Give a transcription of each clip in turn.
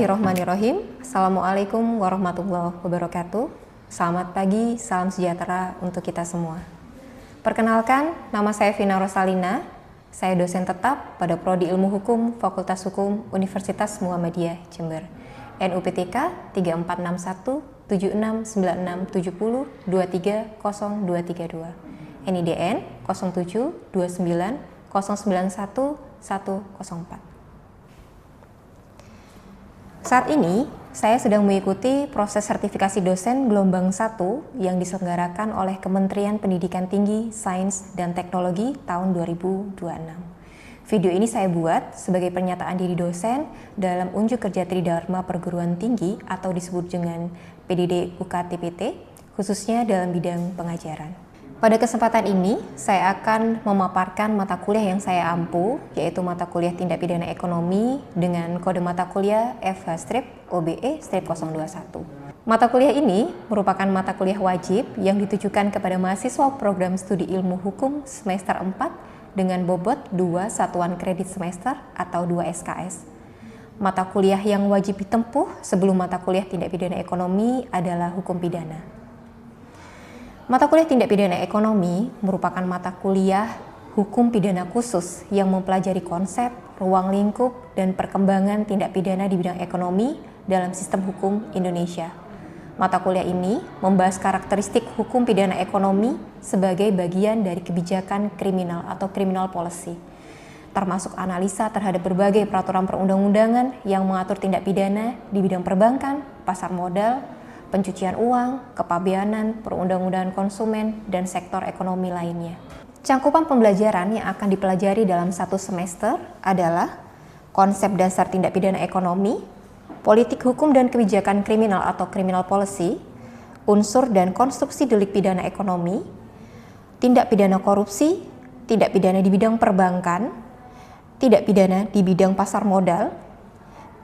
Bismillahirrahmanirrahim. Assalamualaikum warahmatullahi wabarakatuh. Selamat pagi, salam sejahtera untuk kita semua. Perkenalkan, nama saya Vina Rosalina. Saya dosen tetap pada Prodi Ilmu Hukum Fakultas Hukum Universitas Muhammadiyah Jember. NUPTK 3461 769670 2300232. NIDN 0729 091 104. Saat ini, saya sedang mengikuti proses sertifikasi dosen gelombang 1 yang diselenggarakan oleh Kementerian Pendidikan Tinggi, Sains, dan Teknologi tahun 2026. Video ini saya buat sebagai pernyataan diri dosen dalam unjuk kerja Tridharma Perguruan Tinggi atau disebut dengan PDD UKT-PT, khususnya dalam bidang pengajaran. Pada kesempatan ini, saya akan memaparkan mata kuliah yang saya ampu, yaitu mata kuliah Tindak Pidana Ekonomi dengan kode mata kuliah FH-OBE-021. Mata kuliah ini merupakan mata kuliah wajib yang ditujukan kepada mahasiswa program studi ilmu hukum semester 4 dengan bobot 2 satuan kredit semester atau 2 SKS. Mata kuliah yang wajib ditempuh sebelum mata kuliah Tindak Pidana Ekonomi adalah Hukum Pidana. Mata kuliah Tindak Pidana Ekonomi merupakan mata kuliah hukum pidana khusus yang mempelajari konsep, ruang lingkup, dan perkembangan tindak pidana di bidang ekonomi dalam sistem hukum Indonesia. Mata kuliah ini membahas karakteristik hukum pidana ekonomi sebagai bagian dari kebijakan kriminal atau criminal policy, termasuk analisa terhadap berbagai peraturan perundang-undangan yang mengatur tindak pidana di bidang perbankan, pasar modal, pencucian uang, kepabeanan, perundang-undangan konsumen, dan sektor ekonomi lainnya. Cangkupan pembelajaran yang akan dipelajari dalam satu semester adalah konsep dasar tindak pidana ekonomi, politik hukum dan kebijakan kriminal atau criminal policy, unsur dan konstruksi delik pidana ekonomi, tindak pidana korupsi, tindak pidana di bidang perbankan, tindak pidana di bidang pasar modal,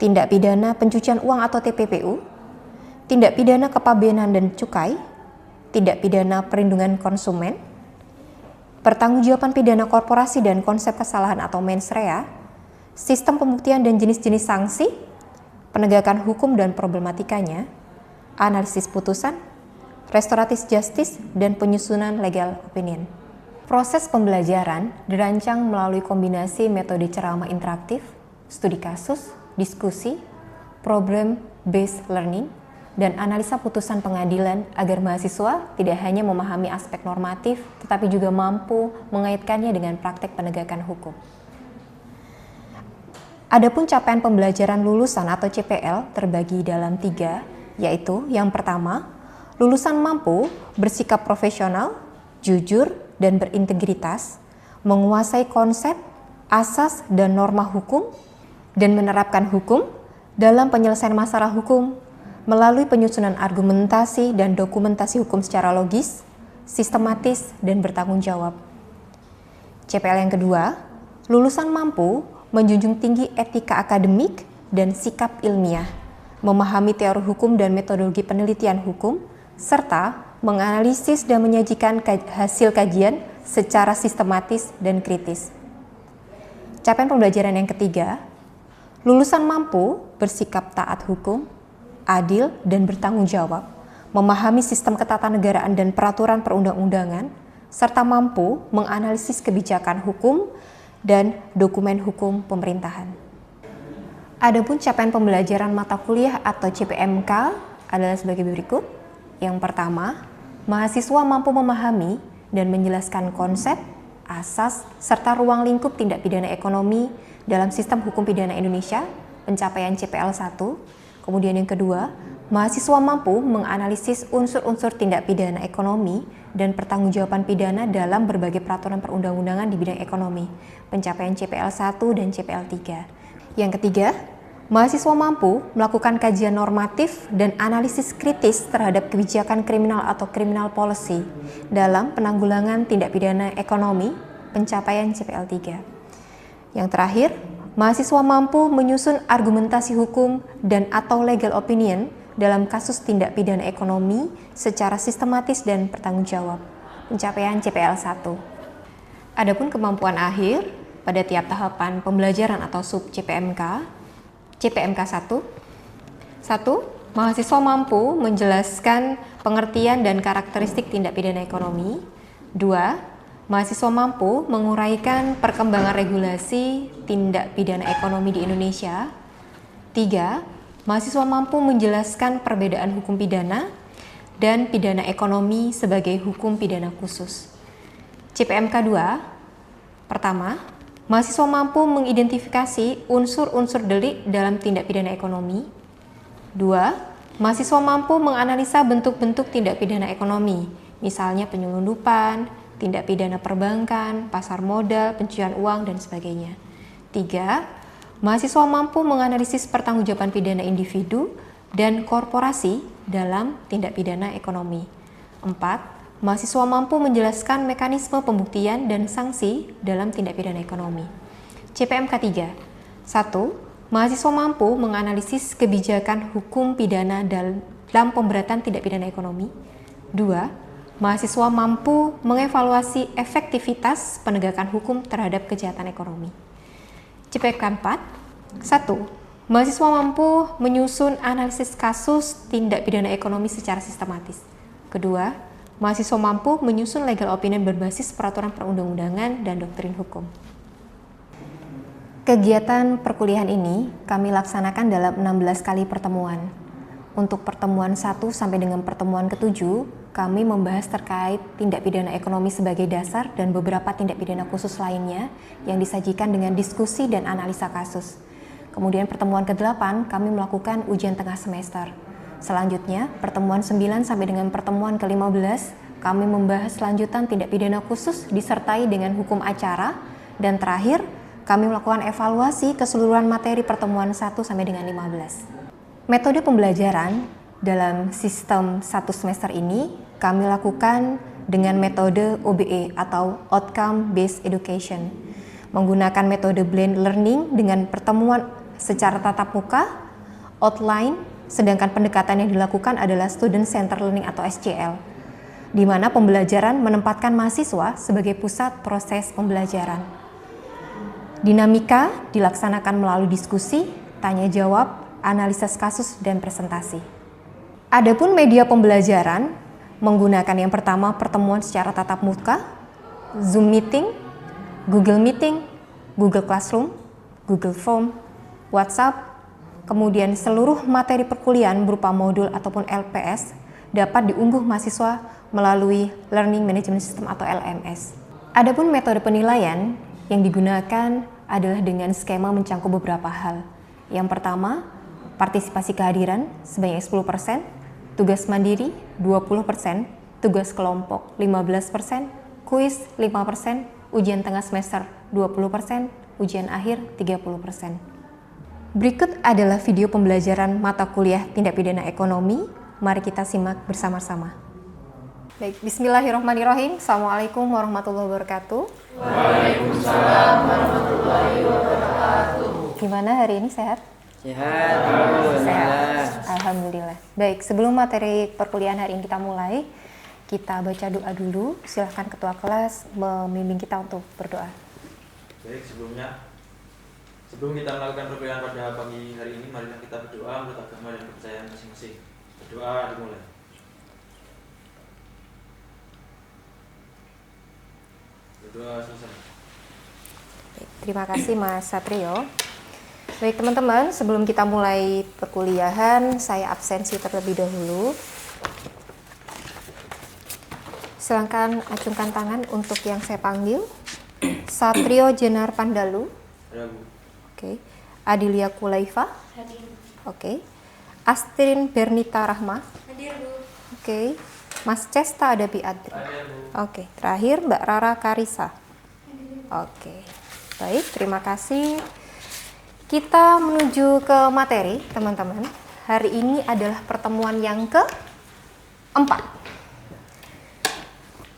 tindak pidana pencucian uang atau TPPU, tindak pidana kepabeanan dan cukai, tindak pidana perlindungan konsumen, pertanggungjawaban pidana korporasi dan konsep kesalahan atau mens rea, sistem pembuktian dan jenis-jenis sanksi, penegakan hukum dan problematikanya, analisis putusan, restoratif justice, dan penyusunan legal opinion. Proses pembelajaran dirancang melalui kombinasi metode ceramah interaktif, studi kasus, diskusi, problem-based learning, dan analisa putusan pengadilan agar mahasiswa tidak hanya memahami aspek normatif, tetapi juga mampu mengaitkannya dengan praktek penegakan hukum. Adapun capaian pembelajaran lulusan atau CPL terbagi dalam 3, yaitu yang pertama, lulusan mampu bersikap profesional, jujur, dan berintegritas, menguasai konsep, asas, dan norma hukum, dan menerapkan hukum dalam penyelesaian masalah hukum melalui penyusunan argumentasi dan dokumentasi hukum secara logis, sistematis, dan bertanggung jawab. CPL yang kedua, lulusan mampu menjunjung tinggi etika akademik dan sikap ilmiah, memahami teori hukum dan metodologi penelitian hukum, serta menganalisis dan menyajikan hasil kajian secara sistematis dan kritis. Capaian pembelajaran yang ketiga, lulusan mampu bersikap taat hukum, adil, dan bertanggung jawab, memahami sistem ketatanegaraan dan peraturan perundang-undangan, serta mampu menganalisis kebijakan hukum dan dokumen hukum pemerintahan. Adapun capaian pembelajaran mata kuliah atau CPMK adalah sebagai berikut. Yang pertama, mahasiswa mampu memahami dan menjelaskan konsep, asas, serta ruang lingkup tindak pidana ekonomi dalam sistem hukum pidana Indonesia, pencapaian CPL 1. Kemudian yang kedua, mahasiswa mampu menganalisis unsur-unsur tindak pidana ekonomi dan pertanggungjawaban pidana dalam berbagai peraturan perundang-undangan di bidang ekonomi, pencapaian CPL 1 dan CPL 3. Yang ketiga, mahasiswa mampu melakukan kajian normatif dan analisis kritis terhadap kebijakan kriminal atau criminal policy dalam penanggulangan tindak pidana ekonomi, pencapaian CPL 3. Yang terakhir, mahasiswa mampu menyusun argumentasi hukum dan atau legal opinion dalam kasus tindak pidana ekonomi secara sistematis dan bertanggung jawab, pencapaian CPL 1. Adapun kemampuan akhir pada tiap tahapan pembelajaran atau sub CPMK, CPMK 1, 1. Mahasiswa mampu menjelaskan pengertian dan karakteristik tindak pidana ekonomi. 2. Mahasiswa mampu menguraikan perkembangan regulasi tindak pidana ekonomi di Indonesia. 3. Mahasiswa mampu menjelaskan perbedaan hukum pidana dan pidana ekonomi sebagai hukum pidana khusus. CPMK 2. Pertama, mahasiswa mampu mengidentifikasi unsur-unsur delik dalam tindak pidana ekonomi. 2. Mahasiswa mampu menganalisa bentuk-bentuk tindak pidana ekonomi, misalnya penyelundupan, tindak pidana perbankan, pasar modal, pencucian uang, dan sebagainya. 3. Mahasiswa mampu menganalisis pertanggungjawaban pidana individu dan korporasi dalam tindak pidana ekonomi. 4. Mahasiswa mampu menjelaskan mekanisme pembuktian dan sanksi dalam tindak pidana ekonomi. CPMK 3. 1. Mahasiswa mampu menganalisis kebijakan hukum pidana dalam pemberatan tindak pidana ekonomi. 2. Mahasiswa mampu mengevaluasi efektivitas penegakan hukum terhadap kejahatan ekonomi. CPMK 4. 1. Mahasiswa mampu menyusun analisis kasus tindak pidana ekonomi secara sistematis. Kedua, mahasiswa mampu menyusun legal opinion berbasis peraturan perundang-undangan dan doktrin hukum. Kegiatan perkuliahan ini kami laksanakan dalam 16 kali pertemuan. Untuk pertemuan 1 sampai dengan pertemuan ke-7, kami membahas terkait tindak pidana ekonomi sebagai dasar dan beberapa tindak pidana khusus lainnya yang disajikan dengan diskusi dan analisa kasus. Kemudian pertemuan ke-8 kami melakukan ujian tengah semester. Selanjutnya, pertemuan 9 sampai dengan pertemuan ke-15, kami membahas lanjutan tindak pidana khusus disertai dengan hukum acara, dan terakhir, kami melakukan evaluasi keseluruhan materi pertemuan 1 sampai dengan 15. Metode pembelajaran dalam sistem 1 semester ini kami lakukan dengan metode OBE atau Outcome Based Education, menggunakan metode blend learning dengan pertemuan secara tatap muka, outline, sedangkan pendekatan yang dilakukan adalah Student Centered Learning atau SCL, di mana pembelajaran menempatkan mahasiswa sebagai pusat proses pembelajaran. Dinamika dilaksanakan melalui diskusi, tanya jawab, analisis kasus, dan presentasi. Adapun media pembelajaran menggunakan yang pertama pertemuan secara tatap muka, Zoom Meeting, Google Meeting, Google Classroom, Google Form, WhatsApp, kemudian seluruh materi perkuliahan berupa modul ataupun LPS dapat diunggah mahasiswa melalui Learning Management System atau LMS. Adapun metode penilaian yang digunakan adalah dengan skema mencangkup beberapa hal. Yang pertama, partisipasi kehadiran sebanyak 10%, tugas mandiri 20%, tugas kelompok 15%, kuis 5%, ujian tengah semester 20%, ujian akhir 30%. Berikut adalah video pembelajaran mata kuliah tindak pidana ekonomi. Mari kita simak bersama-sama. Baik, bismillahirrahmanirrahim. Assalamualaikum warahmatullahi wabarakatuh. Waalaikumsalam warahmatullahi wabarakatuh. Gimana hari ini, sehat? Sehat, alhamdulillah. Sehat. Alhamdulillah. Baik, sebelum materi perkuliahan hari ini kita mulai, kita baca doa dulu. Silahkan ketua kelas membimbing kita untuk berdoa. Baik, sebelum kita melakukan perkuliahan pada pagi hari ini, marilah kita berdoa menurut agama dan kepercayaan masing-masing. Berdoa dimulai. Berdoa selesai. Terima kasih Mas Satrio. Baik teman-teman, sebelum kita mulai perkuliahan, saya absensi terlebih dahulu. Silakan acungkan tangan untuk yang saya panggil. Satrio Jenar Pandalu. Ada, Bu. Oke. Adilia Kulaifa. Hadir. Oke. Astrin Bernita Rahma. Hadir, Bu. Oke. Mas Cesta Adabi Adri. Ada, Bu. Oke. Terakhir Mbak Rara Karisa. Oke. Baik, terima kasih. Kita menuju ke materi, teman-teman. Hari ini adalah pertemuan yang ke-4.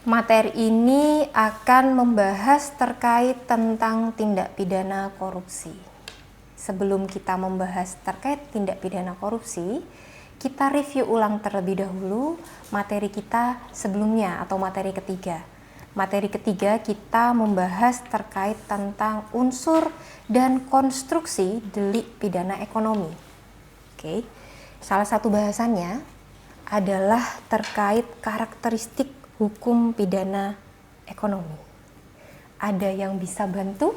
Materi ini akan membahas terkait tentang tindak pidana korupsi. Sebelum kita membahas terkait tindak pidana korupsi, kita review ulang terlebih dahulu materi kita sebelumnya atau materi ketiga. Materi ketiga kita membahas terkait tentang unsur dan konstruksi delik pidana ekonomi. Oke. Salah satu bahasannya adalah terkait karakteristik hukum pidana ekonomi. Ada yang bisa bantu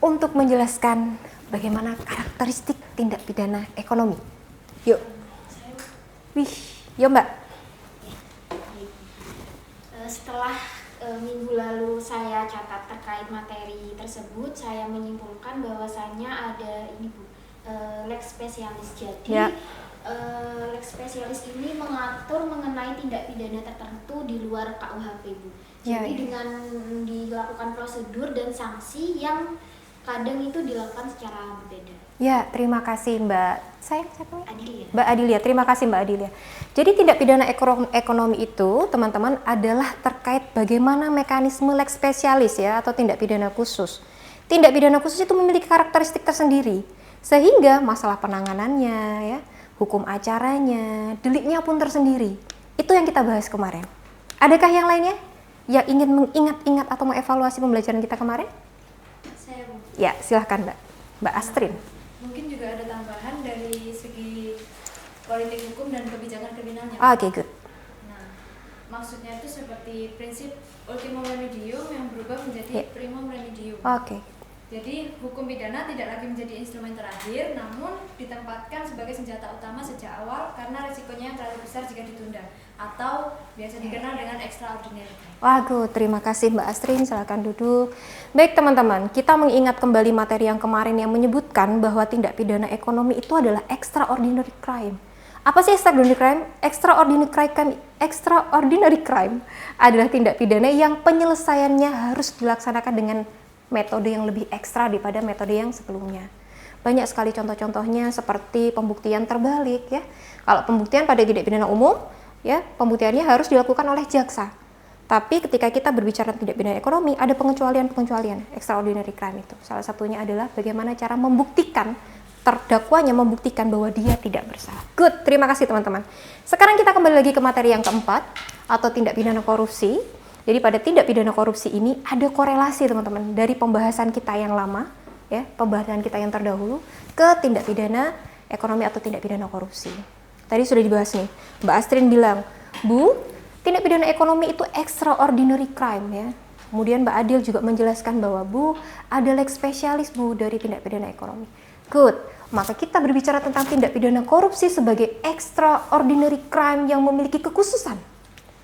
untuk menjelaskan bagaimana karakteristik tindak pidana ekonomi? Yuk. Wih, yuk Mbak. Setelah minggu lalu saya catat terkait materi tersebut, saya menyimpulkan bahwasannya ada ini Bu, lex specialis. Jadi Ya. Lex specialis ini mengatur mengenai tindak pidana tertentu di luar KUHP Bu. Ya, Jadi ya. dengan dilakukan prosedur dan sanksi yang kadang itu dilakukan secara berbeda. Ya, terima kasih Mbak. Saya siapa? Adilia. Mbak Adilia, terima kasih Mbak Adilia. Jadi tindak pidana ekonomi itu, teman-teman, adalah terkait bagaimana mekanisme lex specialis ya, atau tindak pidana khusus. Tindak pidana khusus itu memiliki karakteristik tersendiri, sehingga masalah penanganannya, ya, hukum acaranya, deliknya pun tersendiri. Itu yang kita bahas kemarin. Adakah yang lainnya yang ingin mengingat-ingat atau mengevaluasi pembelajaran kita kemarin? Saya Bu. Ya, silahkan Mbak. Mbak Astrin. Mungkin juga ada tambahan dari segi politik hukum dan kebijakan kriminalnya. Oke, good. Nah, maksudnya itu seperti prinsip ultimum remedium yang berubah menjadi primum remedium. Oke. Jadi hukum pidana tidak lagi menjadi instrumen terakhir, namun ditempatkan sebagai senjata utama sejak awal karena risikonya yang terlalu besar jika ditunda, atau biasa dikenal dengan extraordinary crime. Waduh, terima kasih Mbak Astrin, silakan duduk. Baik teman-teman, kita mengingat kembali materi yang kemarin yang menyebutkan bahwa tindak pidana ekonomi itu adalah extraordinary crime. Apa sih extraordinary crime? Extraordinary crime adalah tindak pidana yang penyelesaiannya harus dilaksanakan dengan metode yang lebih ekstra daripada metode yang sebelumnya. Banyak sekali contoh-contohnya seperti pembuktian terbalik ya. Kalau pembuktian pada tindak pidana umum ya, pembuktiannya harus dilakukan oleh jaksa. Tapi ketika kita berbicara tindak pidana ekonomi, ada pengecualian extraordinary crime itu. Salah satunya adalah bagaimana cara membuktikan, terdakwanya membuktikan bahwa dia tidak bersalah. Good, terima kasih teman-teman. Sekarang kita kembali lagi ke materi yang keempat, atau tindak pidana korupsi. Jadi pada tindak pidana korupsi ini ada korelasi teman-teman dari pembahasan kita yang lama, ya, pembahasan kita yang terdahulu ke tindak pidana ekonomi atau tindak pidana korupsi. Tadi sudah dibahas nih, Mbak Astrin bilang, Bu, tindak pidana ekonomi itu extraordinary crime ya. Kemudian Mbak Adil juga menjelaskan bahwa Bu, ada lex specialis Bu dari tindak pidana ekonomi. Good, maka kita berbicara tentang tindak pidana korupsi sebagai extraordinary crime yang memiliki kekhususan.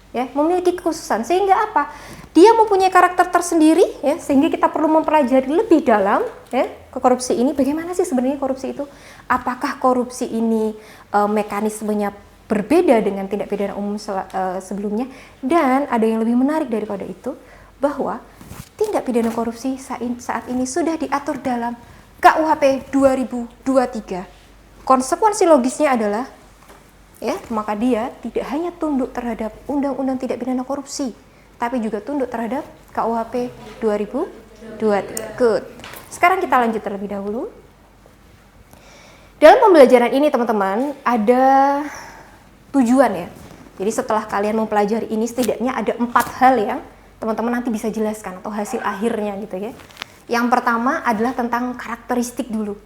Ya, memiliki kekhususan sehingga apa? Dia mempunyai karakter tersendiri ya, sehingga kita perlu mempelajari lebih dalam ya ke korupsi ini. Bagaimana sih sebenarnya korupsi itu? Apakah korupsi ini mekanismenya berbeda dengan tindak pidana umum sebelumnya? Dan ada yang lebih menarik daripada itu, bahwa tindak pidana korupsi saat ini sudah diatur dalam KUHP 2023. Konsekuensi logisnya adalah ya, maka dia tidak hanya tunduk terhadap Undang-Undang Tindak Pidana Korupsi, tapi juga tunduk terhadap KUHP 2023. Good. Sekarang kita lanjut terlebih dahulu. Dalam pembelajaran ini teman-teman ada tujuan ya. Jadi setelah kalian mempelajari ini setidaknya ada 4 hal yang teman-teman nanti bisa jelaskan atau hasil akhirnya gitu ya. Yang pertama adalah tentang karakteristik dulu.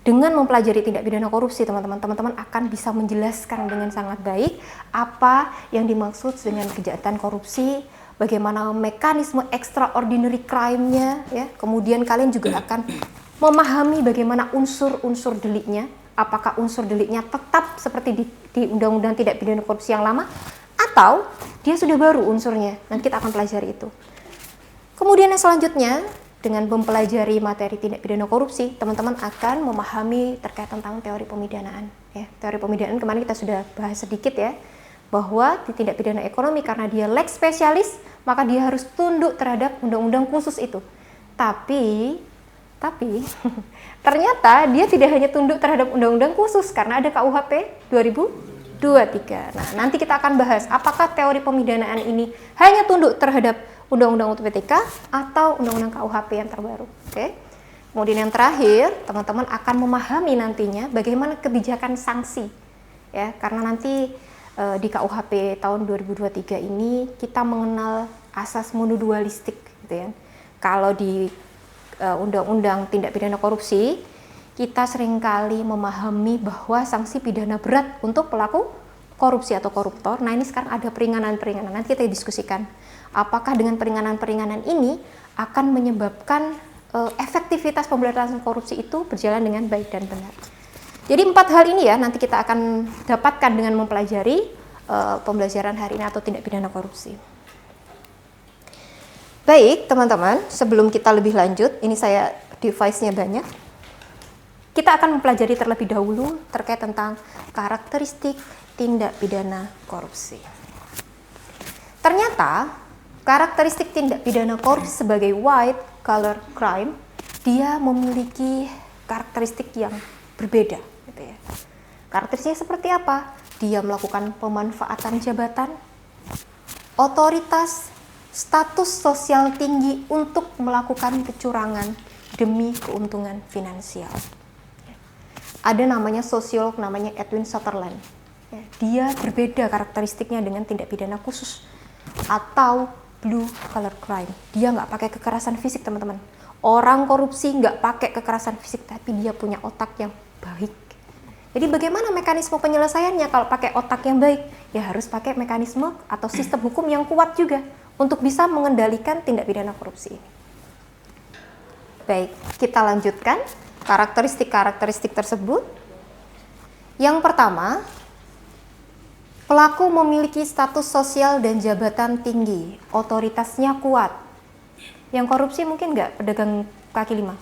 Dengan mempelajari tindak pidana korupsi, teman-teman akan bisa menjelaskan dengan sangat baik apa yang dimaksud dengan kejahatan korupsi, bagaimana mekanisme extraordinary crime-nya, ya. Kemudian kalian juga akan memahami bagaimana unsur-unsur deliknya, apakah unsur deliknya tetap seperti di Undang-Undang Tindak Pidana Korupsi yang lama, atau dia sudah baru unsurnya. Nanti kita akan pelajari itu. Kemudian yang selanjutnya, dengan mempelajari materi tindak pidana korupsi, teman-teman akan memahami terkait tentang teori pemidanaan. Ya, teori pemidanaan kemarin kita sudah bahas sedikit ya, bahwa di tindak pidana ekonomi karena dia lex specialis, maka dia harus tunduk terhadap undang-undang khusus itu. Tapi ternyata dia tidak hanya tunduk terhadap undang-undang khusus karena ada KUHP 2023. Nah, nanti kita akan bahas apakah teori pemidanaan ini hanya tunduk terhadap Undang-Undang UTPTK atau Undang-Undang KUHP yang terbaru. Oke. Kemudian yang terakhir, teman-teman akan memahami nantinya bagaimana kebijakan sanksi. Ya, karena nanti di KUHP tahun 2023 ini kita mengenal asas monodualistik gitu ya. Kalau di Undang-Undang Tindak Pidana Korupsi kita seringkali memahami bahwa sanksi pidana berat untuk pelaku korupsi atau koruptor. Nah, ini sekarang ada peringanan-peringanan. Nanti kita diskusikan apakah dengan peringanan-peringanan ini akan menyebabkan efektivitas pemberantasan korupsi itu berjalan dengan baik dan benar. Jadi 4 hal ini ya nanti kita akan dapatkan dengan mempelajari pembelajaran hari ini atau tindak pidana korupsi. Baik teman-teman, sebelum kita lebih lanjut, ini saya device-nya banyak. Kita akan mempelajari terlebih dahulu terkait tentang karakteristik tindak pidana korupsi. Ternyata karakteristik tindak pidana korupsi sebagai white collar crime, dia memiliki karakteristik yang berbeda. Gitu ya. Karakteristiknya seperti apa? Dia melakukan pemanfaatan jabatan, otoritas, status sosial tinggi untuk melakukan kecurangan demi keuntungan finansial. Ada namanya sosiolog namanya Edwin Sutherland. Dia berbeda karakteristiknya dengan tindak pidana khusus atau blue collar crime. Dia nggak pakai kekerasan fisik teman-teman. Orang korupsi nggak pakai kekerasan fisik, tapi dia punya otak yang baik. Jadi bagaimana mekanisme penyelesaiannya kalau pakai otak yang baik? Ya harus pakai mekanisme atau sistem hukum yang kuat juga untuk bisa mengendalikan tindak pidana korupsi ini. Baik, kita lanjutkan karakteristik-karakteristik tersebut. Yang pertama, pelaku memiliki status sosial dan jabatan tinggi, otoritasnya kuat. Yang korupsi mungkin nggak pedagang kaki lima?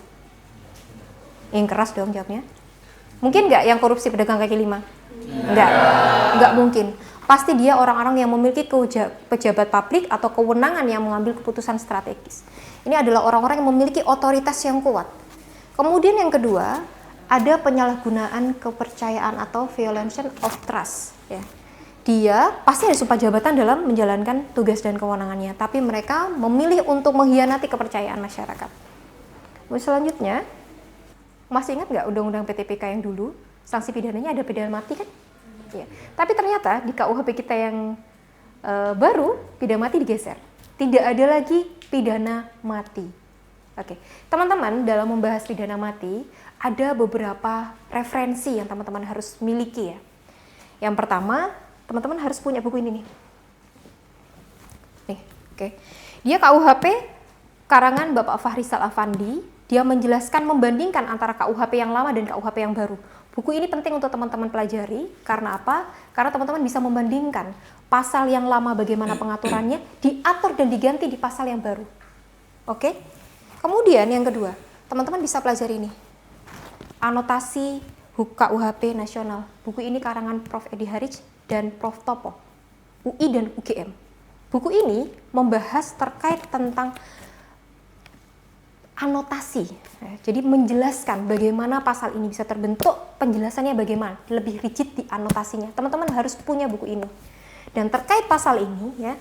Yang keras dong jawabnya. Mungkin nggak yang korupsi pedagang kaki lima? Nggak mungkin. Pasti dia orang-orang yang memiliki pejabat publik atau kewenangan yang mengambil keputusan strategis. Ini adalah orang-orang yang memiliki otoritas yang kuat. Kemudian yang kedua, ada penyalahgunaan kepercayaan atau violation of trust. Ya. Dia pasti ada sumpah jabatan dalam menjalankan tugas dan kewenangannya, tapi mereka memilih untuk mengkhianati kepercayaan masyarakat. Selanjutnya, masih ingat nggak undang-undang PTPK yang dulu? Sanksi pidananya ada pidana mati kan? Ya. Tapi ternyata di KUHP kita yang baru, pidana mati digeser. Tidak ada lagi pidana mati. Oke, teman-teman dalam membahas pidana mati, ada beberapa referensi yang teman-teman harus miliki ya. Yang pertama, teman-teman harus punya buku ini nih. Nih, oke. Dia KUHP karangan Bapak Fahrizal Afandi. Dia menjelaskan membandingkan antara KUHP yang lama dan KUHP yang baru. Buku ini penting untuk teman-teman pelajari. Karena apa? Karena teman-teman bisa membandingkan pasal yang lama bagaimana pengaturannya diatur dan diganti di pasal yang baru. Oke? Kemudian yang kedua, teman-teman bisa pelajari ini. Anotasi KUHP nasional. Buku ini karangan Prof. Edi Harij dan Prof. Topo, UI dan UGM. Buku ini membahas terkait tentang anotasi. Jadi menjelaskan bagaimana pasal ini bisa terbentuk, penjelasannya bagaimana, lebih rigid di anotasinya. Teman-teman harus punya buku ini. Dan terkait pasal ini ya,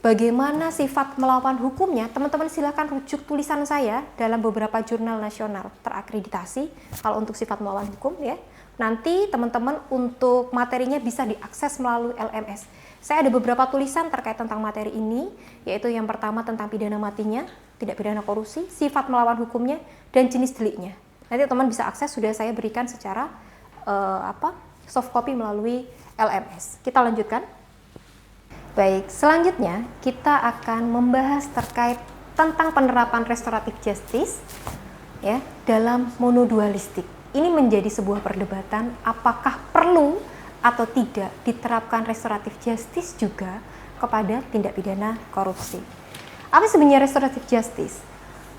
bagaimana sifat melawan hukumnya, teman-teman silakan rujuk tulisan saya dalam beberapa jurnal nasional terakreditasi kalau untuk sifat melawan hukum ya. Nanti teman-teman untuk materinya bisa diakses melalui LMS. Saya ada beberapa tulisan terkait tentang materi ini, yaitu yang pertama tentang pidana matinya, tindak pidana korupsi, sifat melawan hukumnya, dan jenis deliknya. Nanti teman bisa akses, sudah saya berikan secara soft copy melalui LMS. Kita lanjutkan. Baik, selanjutnya kita akan membahas terkait tentang penerapan restoratif justice ya dalam monodualistik. Ini menjadi sebuah perdebatan apakah perlu atau tidak diterapkan restoratif justice juga kepada tindak pidana korupsi. Apa sebenarnya restoratif justice?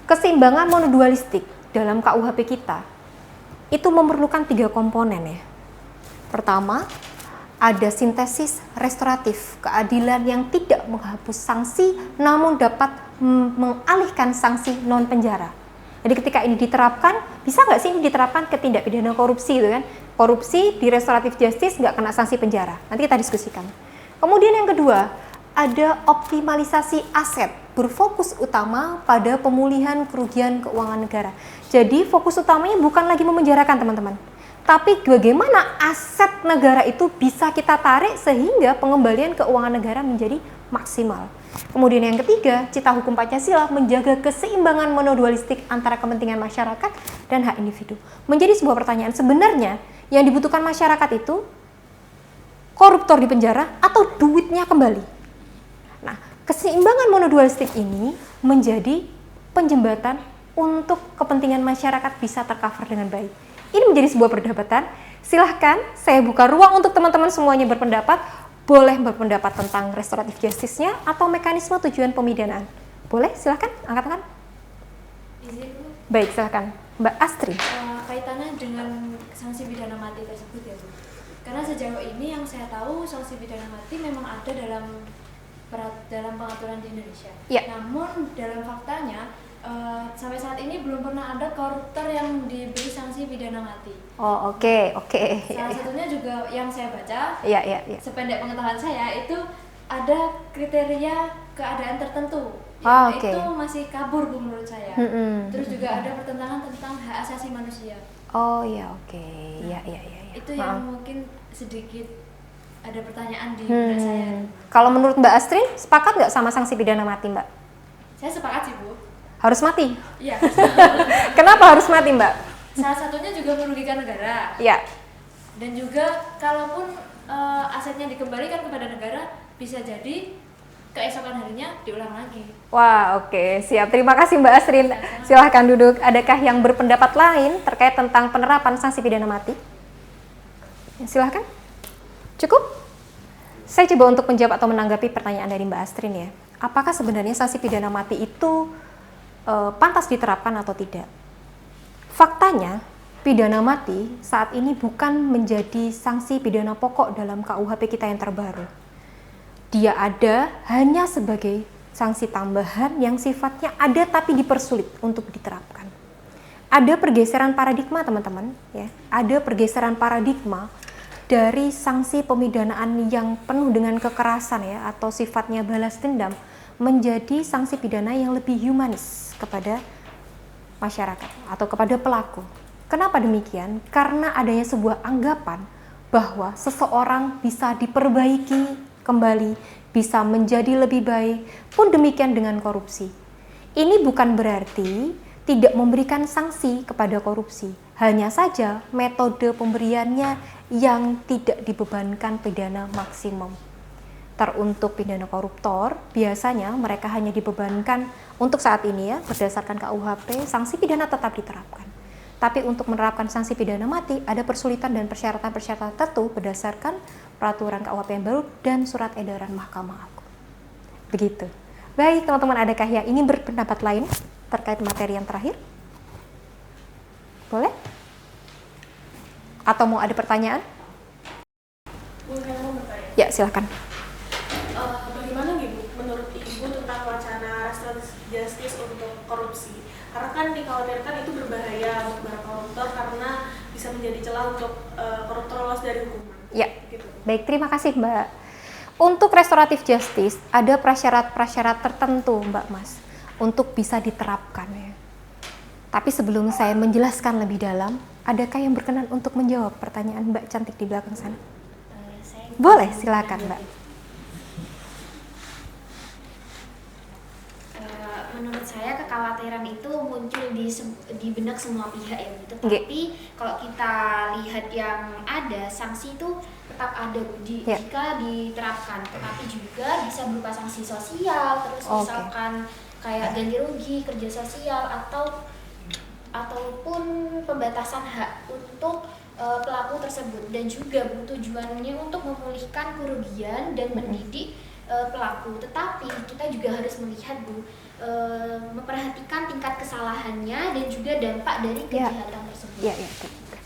Keseimbangan monodualistik dalam KUHP kita itu memerlukan 3 komponen ya. Pertama, ada sintesis restoratif, keadilan yang tidak menghapus sanksi namun dapat mengalihkan sanksi non penjara. Jadi ketika ini diterapkan, bisa nggak sih ini diterapkan ke tindak pidana korupsi gitu kan? Korupsi di restoratif justice nggak kena sanksi penjara. Nanti kita diskusikan. Kemudian yang kedua, ada optimalisasi aset, berfokus utama pada pemulihan kerugian keuangan negara. Jadi fokus utamanya bukan lagi memenjarakan teman-teman, tapi bagaimana aset negara itu bisa kita tarik sehingga pengembalian keuangan negara menjadi maksimal. Kemudian yang ketiga, cita hukum Pancasila menjaga keseimbangan monodualistik antara kepentingan masyarakat dan hak individu. Menjadi sebuah pertanyaan, sebenarnya yang dibutuhkan masyarakat itu koruptor di penjara atau duitnya kembali? Nah, keseimbangan monodualistik ini menjadi penjembatan untuk kepentingan masyarakat bisa tercover dengan baik. Ini menjadi sebuah perdebatan. Silahkan saya buka ruang untuk teman-teman semuanya berpendapat. Boleh berpendapat tentang restoratif justice-nya atau mekanisme tujuan pemidanaan. Boleh, silahkan, angkat tangan. Izin Bu. Baik, silahkan. Mbak Astri. Kaitannya dengan sanksi pidana mati tersebut ya Bu. Karena sejauh ini yang saya tahu sanksi pidana mati memang ada dalam pengaturan di Indonesia. Ya. Namun dalam faktanya sampai saat ini belum pernah ada koruptor yang diberi sanksi pidana mati. Oh, oke. Salah satunya juga yang saya baca, Iya. sependek pengetahuan saya itu ada kriteria keadaan tertentu. Oh, oke. Itu masih kabur Bu menurut saya. Terus juga ada pertentangan tentang hak asasi manusia. Oh, iya, oke. Iya. Itu yang mungkin sedikit ada pertanyaan di benak saya. Kalau menurut Mbak Astri, sepakat nggak sama sanksi pidana mati, Mbak? Saya sepakat sih Bu. Harus mati? Iya. Kenapa harus mati, Mbak? Salah satunya juga merugikan negara. Ya. Dan juga kalaupun asetnya dikembalikan kepada negara, bisa jadi keesokan harinya diulang lagi. Wah, oke. Siap. Terima kasih Mbak Astrin. Silahkan duduk. Adakah yang berpendapat lain terkait tentang penerapan sanksi pidana mati? Silahkan. Cukup? Saya coba untuk menjawab atau menanggapi pertanyaan dari Mbak Astrin ya. Apakah sebenarnya sanksi pidana mati itu pantas diterapkan atau tidak? Faktanya, pidana mati saat ini bukan menjadi sanksi pidana pokok dalam KUHP kita yang terbaru. Dia ada hanya sebagai sanksi tambahan yang sifatnya ada tapi dipersulit untuk diterapkan. Ada pergeseran paradigma, teman-teman, ya. Ada pergeseran paradigma dari sanksi pemidanaan yang penuh dengan kekerasan ya atau sifatnya balas dendam menjadi sanksi pidana yang lebih humanis kepada masyarakat atau kepada pelaku. Kenapa demikian? Karena adanya sebuah anggapan bahwa seseorang bisa diperbaiki kembali, bisa menjadi lebih baik, pun demikian dengan korupsi. Ini bukan berarti tidak memberikan sanksi kepada korupsi, hanya saja metode pemberiannya yang tidak dibebankan pidana maksimum. Untuk pidana koruptor, biasanya mereka hanya dibebankan untuk saat ini ya, berdasarkan KUHP, sanksi pidana tetap diterapkan. Tapi untuk menerapkan sanksi pidana mati, ada persulitan dan persyaratan-persyaratan tertentu berdasarkan peraturan KUHP yang baru dan surat edaran Mahkamah Agung. Begitu. Baik, teman-teman, adakah yang ingin berpendapat lain terkait materi yang terakhir? Boleh? Atau mau ada pertanyaan? Ya, silakan. Bagaimana nih Bu, menurut Ibu tentang wacana restoratif justice untuk korupsi? Karena kan dikhawatirkan itu berbahaya untuk para koruptor karena bisa menjadi celah untuk koruptor lolos dari hukuman. Ya, gitu. Baik, terima kasih Mbak. Untuk restoratif justice ada prasyarat-prasyarat tertentu Mbak Mas untuk bisa diterapkan ya. Tapi sebelum saya menjelaskan lebih dalam, adakah yang berkenan untuk menjawab pertanyaan Mbak cantik di belakang sana? Boleh, silakan Mbak. Menurut saya kekhawatiran itu muncul di benak semua pihak ya, tetapi kalau kita lihat yang ada, sanksi itu tetap ada jika diterapkan, tetapi juga bisa berupa sanksi sosial, terus misalkan kayak ganti rugi, kerja sosial, ataupun pembatasan hak untuk pelaku tersebut, dan juga tujuannya untuk memulihkan kerugian dan mendidik pelaku. Tetapi kita juga harus melihat Bu, memperhatikan tingkat kesalahannya dan juga dampak dari kejahatan tersebut. Ya.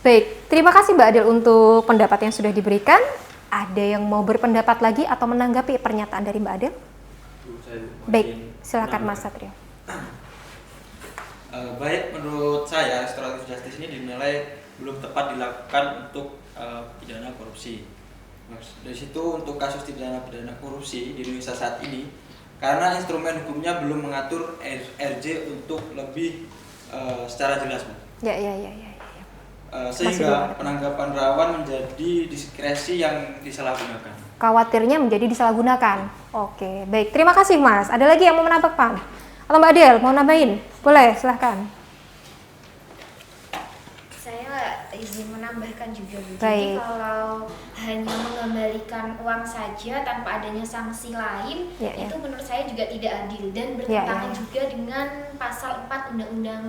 Baik, terima kasih Mbak Adel untuk pendapat yang sudah diberikan. Ada yang mau berpendapat lagi atau menanggapi pernyataan dari Mbak Adel? Baik, silakan Mas Satrio. Baik, menurut saya restoratif justice ini dinilai belum tepat dilakukan untuk pidana korupsi. Dari situ untuk kasus pidana korupsi di Indonesia saat ini, karena instrumen hukumnya belum mengatur RJ untuk lebih secara jelas, Bu. Ya. Sehingga penanggapan rawan menjadi diskresi yang disalahgunakan. khawatirnya menjadi disalahgunakan. Oke, baik. Terima kasih Mas. Ada lagi yang mau menambahkan? Atau Mbak Adel mau nambahin? Boleh, silahkan. Saya izin menambahkan juga Bu. Baik. Jadi kalau hanya mengembalikan uang saja tanpa adanya sanksi lain, Ya, ya. itu menurut saya juga tidak adil dan bertentangan juga dengan pasal 4 Undang-Undang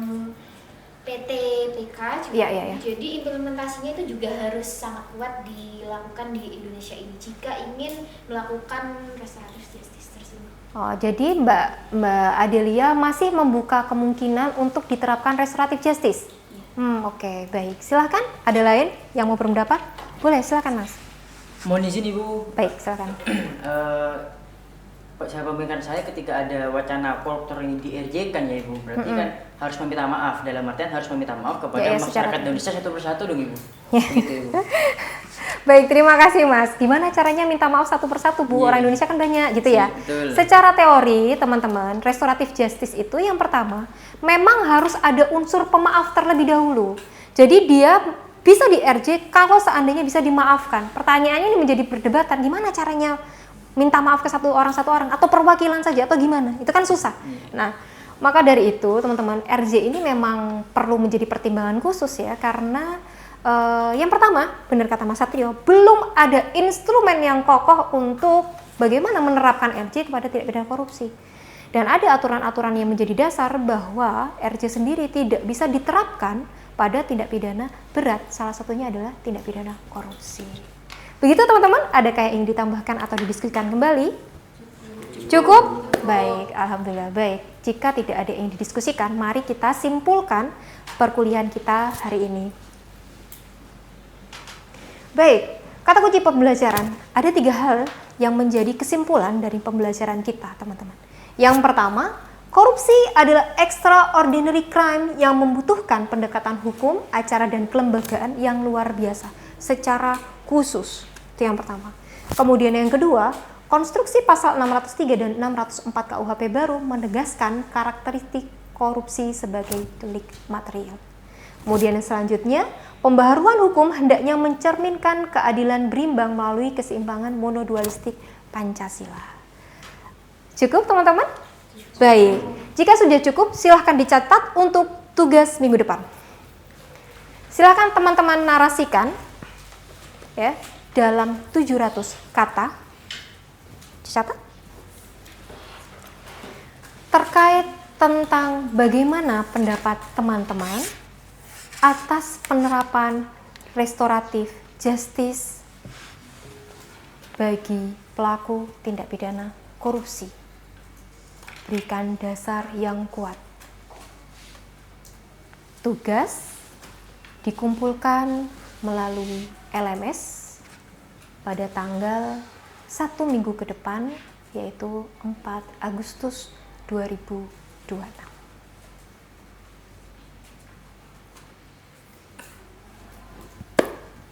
PTPK juga. Ya. Jadi implementasinya itu juga harus sangat kuat dilakukan di Indonesia ini jika ingin melakukan restoratif justice tersebut. Oh, jadi Mbak Adelia masih membuka kemungkinan untuk diterapkan restoratif justice. Oke, baik. Silahkan. Ada lain yang mau berpendapat? Boleh, silahkan Mas. Mohon izin Ibu. Baik, silahkan. Saya pemikiran saya ketika ada wacana koruptor ini di-RJ-kan ya Ibu, berarti kan harus meminta maaf, dalam artian harus meminta maaf kepada masyarakat Indonesia satu persatu dong Ibu. Begitu Ibu. Baik, terima kasih Mas. Gimana caranya minta maaf satu persatu Bu? Orang Indonesia kan banyak gitu ya. Betul. Secara teori teman-teman, restoratif justice itu yang pertama memang harus ada unsur pemaaf terlebih dahulu. Jadi dia bisa di-RJ kalau seandainya bisa dimaafkan. Pertanyaannya ini menjadi perdebatan, gimana caranya minta maaf ke satu orang atau perwakilan saja atau gimana? Itu kan susah. Nah, maka dari itu teman-teman, RJ ini memang perlu menjadi pertimbangan khusus ya, karena yang pertama, benar kata Mas Satrio, belum ada instrumen yang kokoh untuk bagaimana menerapkan RJ kepada tindak pidana korupsi. Dan ada aturan-aturan yang menjadi dasar bahwa RJ sendiri tidak bisa diterapkan pada tindak pidana berat. Salah satunya adalah tindak pidana korupsi. Begitu teman-teman, adakah yang ingin ditambahkan atau didiskusikan kembali? Cukup? Baik, alhamdulillah. Baik, jika tidak ada yang didiskusikan, mari kita simpulkan perkuliahan kita hari ini. Baik, kata kunci pembelajaran, ada 3 hal yang menjadi kesimpulan dari pembelajaran kita, teman-teman. Yang pertama, korupsi adalah extraordinary crime yang membutuhkan pendekatan hukum, acara, dan kelembagaan yang luar biasa secara khusus. Itu yang pertama. Kemudian yang kedua, konstruksi pasal 603 dan 604 KUHP baru menegaskan karakteristik korupsi sebagai delik material. Kemudian yang selanjutnya, pembaharuan hukum hendaknya mencerminkan keadilan berimbang melalui keseimbangan monodualistik Pancasila. Cukup teman-teman? Baik, jika sudah cukup silahkan dicatat untuk tugas minggu depan. Silahkan teman-teman narasikan ya dalam 700 kata, dicatat, terkait tentang bagaimana pendapat teman-teman atas penerapan restoratif justice bagi pelaku tindak pidana korupsi. Berikan dasar yang kuat. Tugas dikumpulkan melalui LMS pada tanggal 1 minggu ke depan, yaitu 4 Agustus 2026.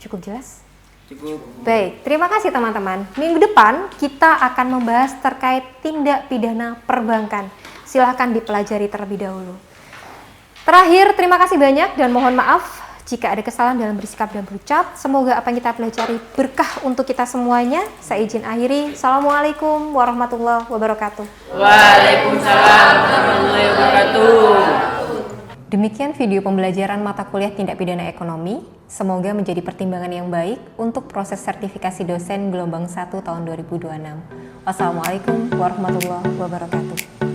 Cukup jelas? Cukup. Baik, terima kasih teman-teman. Minggu depan kita akan membahas terkait tindak pidana perbankan. Silahkan dipelajari terlebih dahulu. Terakhir, terima kasih banyak dan mohon maaf jika ada kesalahan dalam bersikap dan berucap. Semoga apa yang kita pelajari berkah untuk kita semuanya. Saya izin akhiri. Assalamualaikum warahmatullahi wabarakatuh. Waalaikumsalam warahmatullahi wabarakatuh. Demikian video pembelajaran mata kuliah tindak pidana ekonomi. Semoga menjadi pertimbangan yang baik untuk proses sertifikasi dosen gelombang 1 tahun 2026. Wassalamualaikum warahmatullahi wabarakatuh.